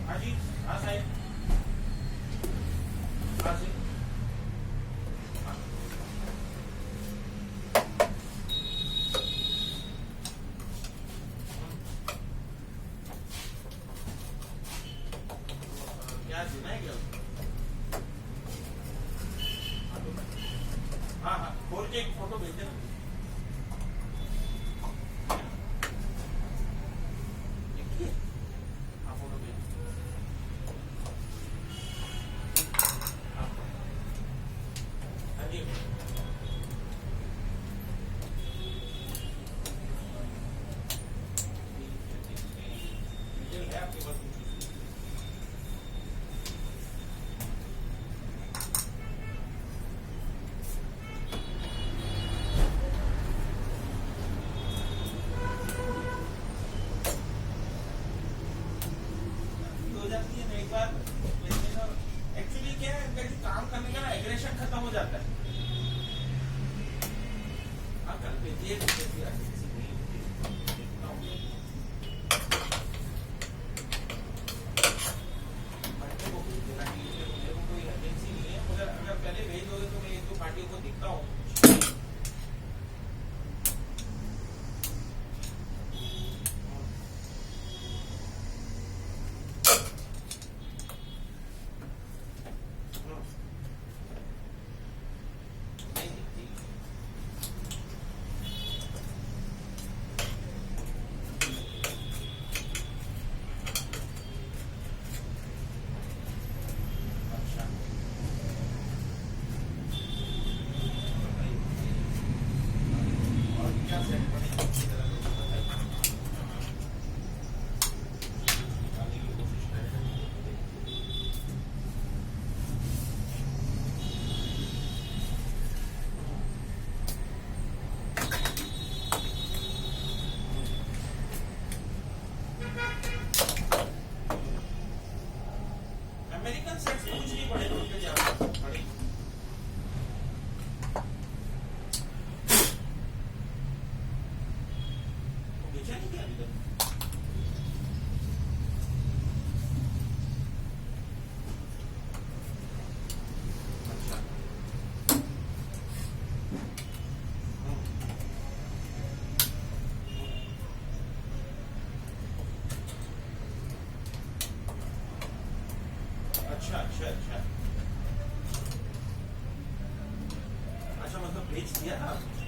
हाँ जी, हाँ साहब, हाँ जी, हाँ। क्या सुना है क्या उसको? हाँ हाँ, खोल के एक फोटो भेज देना। देखिए, हाँ फोटो भेज। हाँ हाँ जी, डिटेल है आपके पास? हो जाती है ना एक बार, लेकिन एक्चुअली क्या है, इनका जो काम करने का ना एग्रेशन खत्म हो जाता है। हाँ कल भेजिए, देखिए किसी नहीं देखता हूँ मंडे को भेज देना, ट्यूसडे को। मेरे को कोई एजेंसी नहीं है, मगर अगर पहले भेज दोगे तो मैं एक दो पार्टियों को दिखता हूँ। नहीं दिखती। अच्छा, और क्या सेट बनेगी जरा लोगों को बताइए। निकालने की कोशिश करें। अमेरिकन सेट्स कुछ नहीं पड़े उनके ज्यादा बड़ी। वो बेचा नहीं क्या अभी तक? अच्छा, अच्छा अच्छा अच्छा अच्छा, मतलब बेच दिया ना आपने?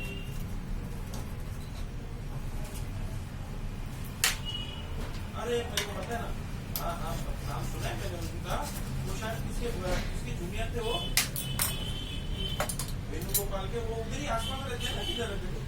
अरे मेरे को पता है ना। हाँ हाँ, नाम सुना है मैंने उनका। वो शायद किसके जूनियर थे वो, वेणुगोपाल के। वो उधर ही आसपास रहते हैं ना, किधर रहते थे?